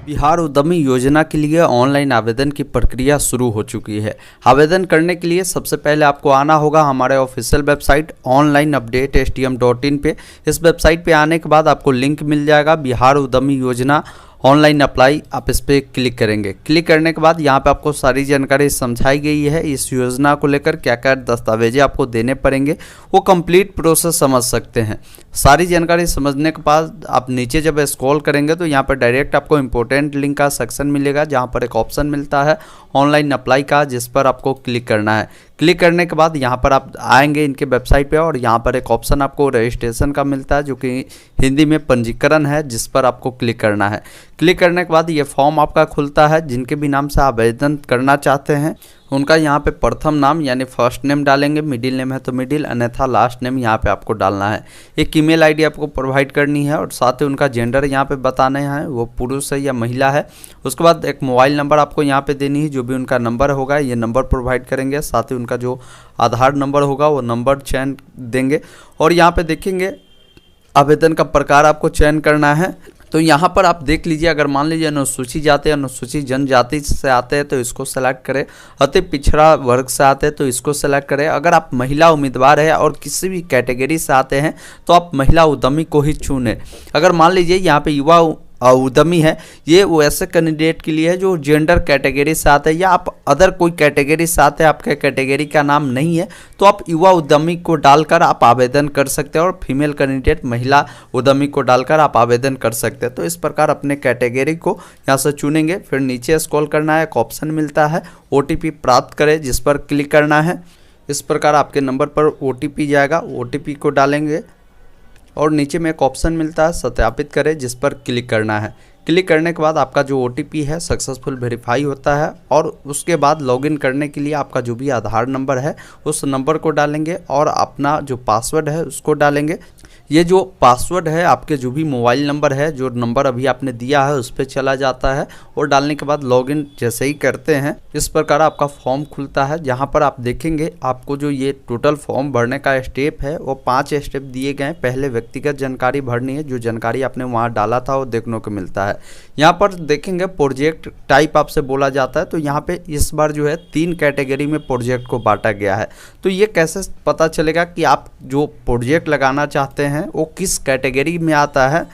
बिहार उद्यमी योजना के लिए ऑनलाइन आवेदन की प्रक्रिया शुरू हो चुकी है। आवेदन करने के लिए सबसे पहले आपको आना होगा हमारे ऑफिशियल वेबसाइट onlineupdate.stm.in पे। इस वेबसाइट पे आने के बाद आपको लिंक मिल जाएगा बिहार उद्यमी योजना ऑनलाइन अप्लाई। आप इस पर क्लिक करेंगे। क्लिक करने के बाद यहाँ पे आपको सारी जानकारी समझाई गई है। इस योजना को लेकर क्या क्या दस्तावेजें आपको देने पड़ेंगे वो कंप्लीट प्रोसेस समझ सकते हैं। सारी जानकारी समझने के बाद आप नीचे जब स्क्रॉल करेंगे तो यहाँ पर डायरेक्ट आपको इंपॉर्टेंट लिंक का सेक्शन मिलेगा, जहाँ पर एक ऑप्शन मिलता है ऑनलाइन अप्लाई का, जिस पर आपको क्लिक करना है। क्लिक करने के बाद यहाँ पर आप आएंगे इनके वेबसाइट पे और यहाँ पर एक ऑप्शन आपको रजिस्ट्रेशन का मिलता है, जो कि हिंदी में पंजीकरण है, जिस पर आपको क्लिक करना है। क्लिक करने के बाद ये फॉर्म आपका खुलता है। जिनके भी नाम से आवेदन करना चाहते हैं उनका यहाँ पे प्रथम नाम यानी फर्स्ट नेम डालेंगे, मिडिल नेम है तो मिडिल, अन्यथा लास्ट नेम यहाँ पे आपको डालना है। एक ईमेल आईडी आपको प्रोवाइड करनी है और साथ ही उनका जेंडर यहाँ पे बताना है, वो पुरुष है या महिला है। उसके बाद एक मोबाइल नंबर आपको यहाँ पे देनी है, जो भी उनका नंबर होगा ये नंबर प्रोवाइड करेंगे। साथ ही उनका जो आधार नंबर होगा वो नंबर चयन देंगे और यहाँ पे देखेंगे आवेदन का प्रकार आपको चयन करना है। तो यहाँ पर आप देख लीजिए, अगर मान लीजिए अनुसूचित जाति अनुसूचित जनजाति से आते हैं तो इसको सेलेक्ट करें, अति पिछड़ा वर्ग से आते हैं तो इसको सेलेक्ट करें। अगर आप महिला उम्मीदवार है और किसी भी कैटेगरी से आते हैं तो आप महिला उद्यमी को ही चुनें। अगर मान लीजिए यहाँ पे युवा उद्यमी है, ये वो ऐसे कैंडिडेट के लिए है जो जेंडर कैटेगरी से आते हैं या आप अदर कोई कैटेगरी से आते हैं, आपके कैटेगरी का नाम नहीं है तो आप युवा उद्यमी को डालकर आप आवेदन कर सकते हैं और फीमेल कैंडिडेट महिला उद्यमी को डालकर आप आवेदन कर सकते हैं। तो इस प्रकार अपने कैटेगरी को यहाँ से चुनेंगे। फिर नीचे स्क्रॉल करना है, एक ऑप्शन मिलता है OTP प्राप्त करें, जिस पर क्लिक करना है। इस प्रकार आपके नंबर पर OTP जाएगा, OTP को डालेंगे और नीचे में एक ऑप्शन मिलता है सत्यापित करें, जिस पर क्लिक करना है। क्लिक करने के बाद आपका जो OTP है सक्सेसफुल वेरीफाई होता है और उसके बाद लॉगिन करने के लिए आपका जो भी आधार नंबर है उस नंबर को डालेंगे और अपना जो पासवर्ड है उसको डालेंगे। ये जो पासवर्ड है आपके जो भी मोबाइल नंबर है, जो नंबर अभी आपने दिया है उस पर चला जाता है और डालने के बाद लॉगिन जैसे ही करते हैं इस प्रकार आपका फॉर्म खुलता है, जहां पर आप देखेंगे आपको जो ये टोटल फॉर्म भरने का स्टेप है वो 5 स्टेप दिए गए हैं। पहले व्यक्तिगत जानकारी भरनी है, जो जानकारी आपने वहाँ डाला था वो देखने को मिलता है। यहाँ पर देखेंगे प्रोजेक्ट टाइप आपसे बोला जाता है, तो यहाँ पे इस बार जो है 3 कैटेगरी में प्रोजेक्ट को बांटा गया है। तो ये कैसे पता चलेगा कि आप जो प्रोजेक्ट लगाना चाहते हैं वो किस कैटेगरी में आता है?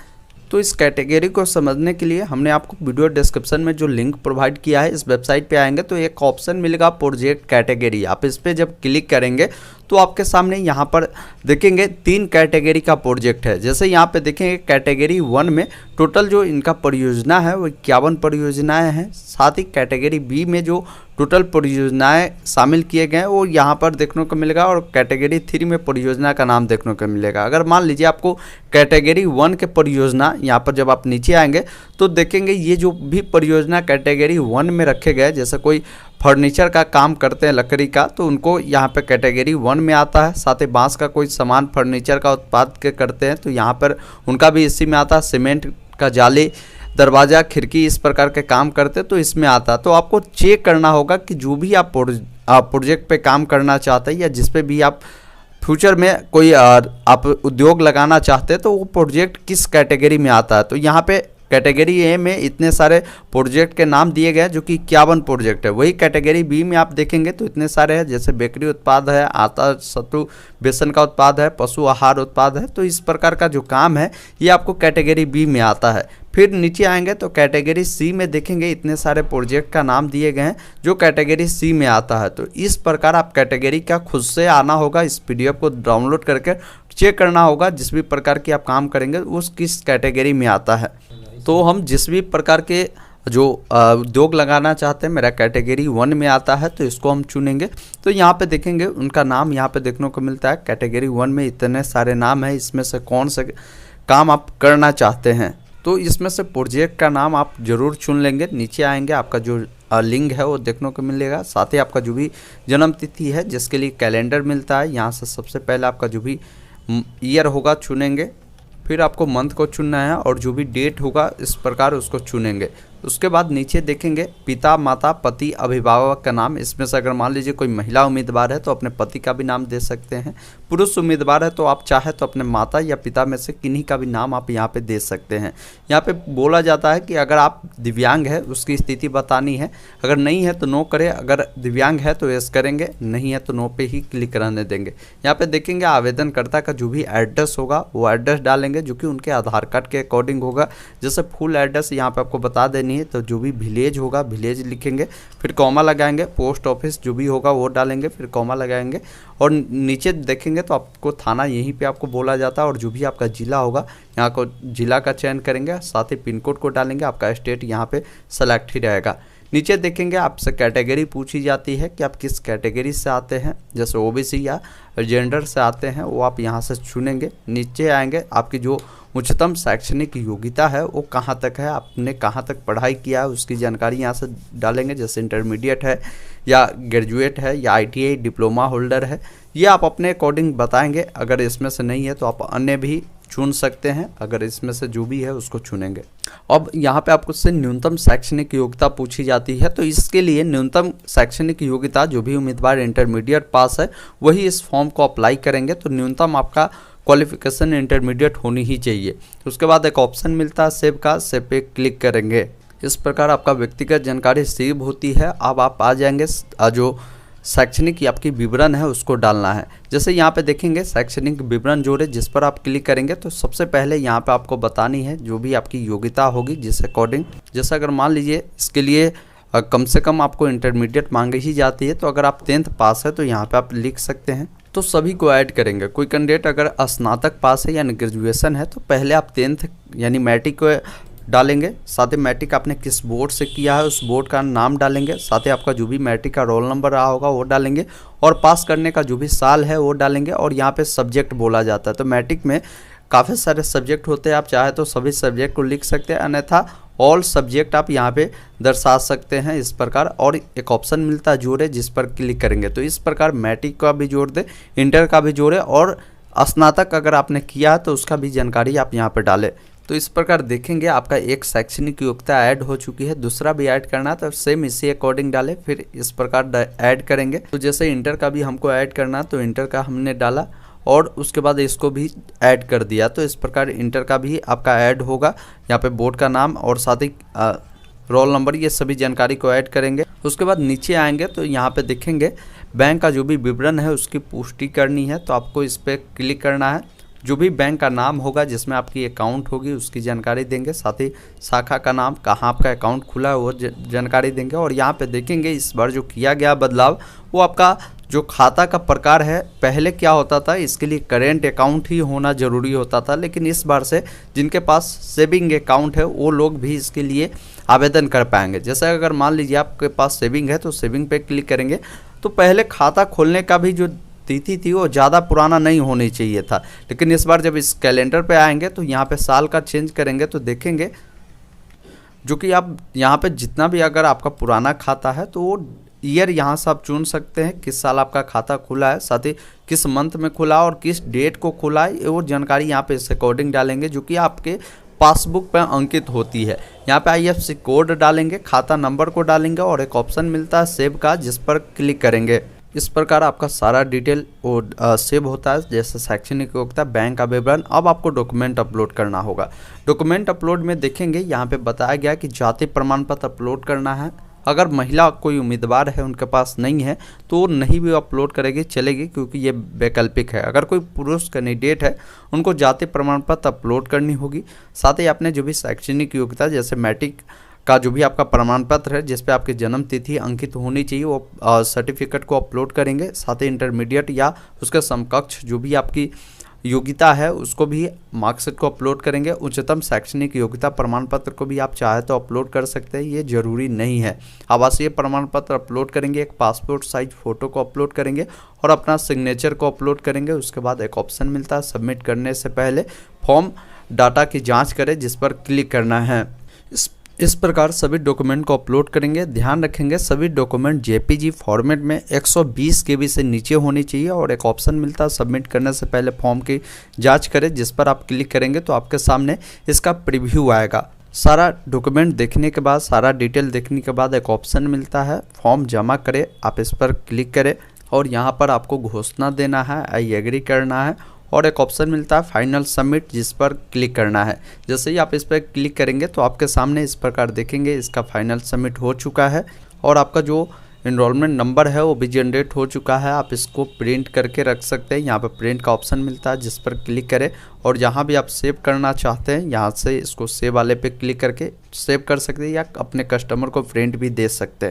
तो इस कैटेगरी को समझने के लिए हमने आपको वीडियो डिस्क्रिप्शन में जो लिंक प्रोवाइड किया है, इस वेबसाइट पे आएंगे तो एक ऑप्शन मिलेगा प्रोजेक्ट कैटेगरी। आप इस पे जब क्लिक करेंगे तो आपके सामने यहाँ पर देखेंगे 3 कैटेगरी का प्रोजेक्ट है। जैसे यहाँ पे देखेंगे कैटेगरी 1 में टोटल जो इनका परियोजना है वो 51 परियोजनाएं हैं। साथ ही कैटेगरी बी में जो टोटल परियोजनाएं शामिल किए गए हैं वो यहाँ पर देखने को मिलेगा और कैटेगरी 3 में परियोजना का नाम देखने को मिलेगा। अगर मान लीजिए आपको कैटेगरी 1 के परियोजना यहाँ पर जब आप नीचे आएंगे तो देखेंगे ये जो भी परियोजना कैटेगरी 1 में रखे गए, जैसे कोई फर्नीचर का काम करते हैं लकड़ी का तो उनको यहाँ पे कैटेगरी 1 में आता है। साथ ही बांस का कोई सामान फर्नीचर का उत्पाद के करते हैं तो यहाँ पर उनका भी इसी में आता है। सीमेंट का जाली दरवाज़ा खिड़की इस प्रकार के काम करते तो इसमें आता। तो आपको चेक करना होगा कि जो भी आप प्रोजेक्ट पे काम करना चाहते हैं या जिस पे भी आप फ्यूचर में कोई आप उद्योग लगाना चाहते हैं तो वो प्रोजेक्ट किस कैटेगरी में आता है। तो यहाँ पे कैटेगरी ए में इतने सारे प्रोजेक्ट के नाम दिए गए जो कि 51 प्रोजेक्ट है। वही कैटेगरी बी में आप देखेंगे तो इतने सारे हैं, जैसे बेकरी उत्पाद है, आटा सत्तू बेसन का उत्पाद है, पशु आहार उत्पाद है। तो इस प्रकार का जो काम है ये आपको कैटेगरी बी में आता है। फिर नीचे आएंगे तो कैटेगरी सी में देखेंगे इतने सारे प्रोजेक्ट का नाम दिए गए हैं जो कैटेगरी सी में आता है। तो इस प्रकार आप कैटेगरी का खुद से आना होगा, इस PDF को डाउनलोड करके चेक करना होगा जिस भी प्रकार की आप काम करेंगे उस किस कैटेगरी में आता है। तो हम जिस भी प्रकार के जो उद्योग लगाना चाहते हैं, मेरा कैटेगरी 1 में आता है तो इसको हम चुनेंगे। तो यहाँ पे देखेंगे उनका नाम यहाँ पे देखने को मिलता है। कैटेगरी 1 में इतने सारे नाम हैं, इसमें से कौन से काम आप करना चाहते हैं तो इसमें से प्रोजेक्ट का नाम आप जरूर चुन लेंगे। नीचे आएंगे आपका जो लिंक है वो देखने को मिलेगा। साथ ही आपका जो भी जन्म तिथि है जिसके लिए कैलेंडर मिलता है, यहाँ से सबसे पहले आपका जो भी ईयर होगा चुनेंगे, फिर आपको मंथ को चुनना है और जो भी डेट होगा इस प्रकार उसको चुनेंगे। उसके बाद नीचे देखेंगे पिता, माता, पति, अभिभावक का नाम। इसमें से अगर मान लीजिए कोई महिला उम्मीदवार है तो अपने पति का भी नाम दे सकते हैं। पुरुष उम्मीदवार है तो आप चाहे तो अपने माता या पिता में से किन्हीं का भी नाम आप यहाँ पे दे सकते हैं। यहाँ पे बोला जाता है कि अगर आप दिव्यांग है उसकी स्थिति बतानी है, अगर नहीं है तो नो करें, अगर दिव्यांग है तो यस करेंगे, नहीं है तो नो पे ही क्लिक कराने देंगे। यहाँ पे देखेंगे आवेदनकर्ता का जो भी एड्रेस होगा वो एड्रेस डालेंगे जो कि उनके आधार कार्ड के अकॉर्डिंग होगा। जैसे फुल एड्रेस यहाँ पे आपको बता देनी है तो जो भी विलेज होगा विलेज लिखेंगे, फिर कॉमा लगाएंगे, पोस्ट ऑफिस जो भी होगा वो डालेंगे, फिर कॉमा लगाएंगे और नीचे देखेंगे तो आपको थाना यहीं पे आपको बोला जाता है और जो भी आपका ज़िला होगा यहाँ को जिला का चयन करेंगे, साथ ही पिन कोड को डालेंगे, आपका स्टेट यहाँ पे सेलेक्ट ही रहेगा। नीचे देखेंगे आपसे कैटेगरी पूछी जाती है कि आप किस कैटेगरी से आते हैं, जैसे ओबीसी या जेंडर से आते हैं वो आप यहाँ से चुनेंगे। नीचे आएंगे आपकी जो उच्चतम शैक्षणिक योग्यता है वो कहाँ तक है, आपने कहाँ तक पढ़ाई किया है उसकी जानकारी यहाँ से डालेंगे, जैसे इंटरमीडिएट है या ग्रेजुएट है या ITI डिप्लोमा होल्डर है, ये आप अपने अकॉर्डिंग बताएंगे। अगर इसमें से नहीं है तो आप अन्य भी चुन सकते हैं, अगर इसमें से जो भी है उसको चुनेंगे। अब यहाँ पे आपको से न्यूनतम शैक्षणिक योग्यता पूछी जाती है, तो इसके लिए न्यूनतम शैक्षणिक योग्यता जो भी उम्मीदवार इंटरमीडिएट पास है वही इस फॉर्म को अप्लाई करेंगे। तो न्यूनतम आपका क्वालिफिकेशन इंटरमीडिएट होनी ही चाहिए। उसके बाद एक ऑप्शन मिलता है सेव का, सेव पे क्लिक करेंगे। इस प्रकार आपका व्यक्तिगत जानकारी सेव होती है। अब आप आ जाएंगे जो शैक्षणिक आपकी विवरण है उसको डालना है। जैसे यहाँ पे देखेंगे शैक्षणिक विवरण जोड़े, जिस पर आप क्लिक करेंगे तो सबसे पहले यहाँ पे आपको बतानी है जो भी आपकी योग्यता होगी जिस अकॉर्डिंग। जैसे अगर मान लीजिए इसके लिए कम से कम आपको इंटरमीडिएट मांगी ही जाती है, तो अगर आप 10th पास है तो यहाँ पे आप लिख सकते हैं। तो सभी को ऐड करेंगे। कोई कैंडिडेट अगर स्नातक पास है यानी ग्रेजुएशन है तो पहले आप 10th यानी मैट्रिक को डालेंगे, साथ ही मैट्रिक आपने किस बोर्ड से किया है उस बोर्ड का नाम डालेंगे, साथ ही आपका जो भी मैट्रिक का रोल नंबर रहा होगा वो डालेंगे और पास करने का जो भी साल है वो डालेंगे। और यहाँ पे सब्जेक्ट बोला जाता है, तो मैट्रिक में काफ़ी सारे सब्जेक्ट होते हैं, आप चाहे तो सभी सब्जेक्ट को लिख सकते हैं, अन्यथा ऑल सब्जेक्ट आप यहाँ पे दर्शा सकते हैं इस प्रकार। और एक ऑप्शन मिलता है जोड़े, जिस पर क्लिक करेंगे तो इस प्रकार मैट्रिक का भी जोड़ दे, इंटर का भी जोड़े और स्नातक अगर आपने किया है तो उसका भी जानकारी आप यहाँ पर डालें। तो इस प्रकार देखेंगे आपका एक शैक्षणिक योग्यता ऐड हो चुकी है, दूसरा भी ऐड करना है तो सेम इसी अकॉर्डिंग डालें, फिर इस प्रकार ऐड करेंगे। तो जैसे इंटर का भी हमको ऐड करना है तो इंटर का हमने डाला और उसके बाद इसको भी ऐड कर दिया। तो इस प्रकार इंटर का भी आपका ऐड होगा, यहाँ पे बोर्ड का नाम और साथ ही रोल नंबर, ये सभी जानकारी को ऐड करेंगे। उसके बाद नीचे आएंगे तो यहाँ पे देखेंगे बैंक का जो भी विवरण है उसकी पुष्टि करनी है, तो आपको इस पर क्लिक करना है। जो भी बैंक का नाम होगा जिसमें आपकी अकाउंट होगी उसकी जानकारी देंगे, साथ ही शाखा का नाम, कहाँ आपका अकाउंट खुला है वो जानकारी देंगे। और यहाँ पे देखेंगे इस बार जो किया गया बदलाव वो आपका जो खाता का प्रकार है, पहले क्या होता था इसके लिए करेंट अकाउंट ही होना ज़रूरी होता था, लेकिन इस बार से जिनके पास सेविंग अकाउंट है वो लोग भी इसके लिए आवेदन कर पाएंगे। जैसे अगर मान लीजिए आपके पास सेविंग है तो सेविंग पे क्लिक करेंगे, तो पहले खाता खोलने का भी जो तिथि थी वो ज़्यादा पुराना नहीं होनी चाहिए था, लेकिन इस बार जब इस कैलेंडर पे आएंगे तो यहाँ पे साल का चेंज करेंगे तो देखेंगे जो कि आप यहाँ पे जितना भी अगर आपका पुराना खाता है तो वो ईयर यहाँ से आप चुन सकते हैं, किस साल आपका खाता खुला है, साथ ही किस मंथ में खुला और किस डेट को खुला है वो जानकारी यहाँ पे इस अकॉर्डिंग डालेंगे जो कि आपके पासबुक पर अंकित होती है। यहाँ पे IFSC कोड डालेंगे, खाता नंबर को डालेंगे और एक ऑप्शन मिलता है सेव का, जिस पर क्लिक करेंगे। इस प्रकार आपका सारा डिटेल वो सेव होता है, जैसे शैक्षणिक योग्यता, बैंक का विवरण। अब आपको डॉक्यूमेंट अपलोड करना होगा। डॉक्यूमेंट अपलोड में देखेंगे यहाँ पे बताया गया कि जाति प्रमाण पत्र अपलोड करना है। अगर महिला कोई उम्मीदवार है उनके पास नहीं है तो नहीं भी अपलोड करेगी चलेगी, क्योंकि ये वैकल्पिक है। अगर कोई पुरुष कैंडिडेट है उनको जाति प्रमाण पत्र अपलोड करनी होगी। साथ ही आपने जो भी शैक्षणिक योग्यता जैसे मैट्रिक का जो भी आपका प्रमाण पत्र है जिस पे आपकी जन्म तिथि अंकित होनी चाहिए वो सर्टिफिकेट को अपलोड करेंगे। साथ ही इंटरमीडिएट या उसके समकक्ष जो भी आपकी योग्यता है उसको भी मार्कशीट को अपलोड करेंगे। उच्चतम शैक्षणिक योग्यता प्रमाण पत्र को भी आप चाहे तो अपलोड कर सकते हैं, ये जरूरी नहीं है। आवासीय प्रमाण पत्र अपलोड करेंगे, एक पासपोर्ट साइज फ़ोटो को अपलोड करेंगे और अपना सिग्नेचर को अपलोड करेंगे। उसके बाद एक ऑप्शन मिलता है सबमिट करने से पहले फॉर्म डाटा की जाँच करें, जिस पर क्लिक करना है। इस प्रकार सभी डॉक्यूमेंट को अपलोड करेंगे। ध्यान रखेंगे सभी डॉक्यूमेंट JPG फॉर्मेट में 120 KB से नीचे होनी चाहिए और एक ऑप्शन मिलता है सबमिट करने से पहले फॉर्म की जांच करें, जिस पर आप क्लिक करेंगे तो आपके सामने इसका प्रीव्यू आएगा। सारा डॉक्यूमेंट देखने के बाद, सारा डिटेल देखने के बाद एक ऑप्शन मिलता है फॉर्म जमा करें। आप इस पर क्लिक करें और यहाँ पर आपको घोषणा देना है, आई एग्री करना है और एक ऑप्शन मिलता है फाइनल सबमिट, जिस पर क्लिक करना है। जैसे ही आप इस पर क्लिक करेंगे तो आपके सामने इस प्रकार देखेंगे इसका फाइनल सबमिट हो चुका है और आपका जो एनरोलमेंट नंबर है वो भी जनरेट हो चुका है। आप इसको प्रिंट करके रख सकते हैं। यहाँ पर प्रिंट का ऑप्शन मिलता है, जिस पर क्लिक करें और जहाँ भी आप सेव करना चाहते हैं यहाँ से इसको सेव वाले पे क्लिक करके सेव कर सकते हैं या अपने कस्टमर को प्रिंट भी दे सकते हैं।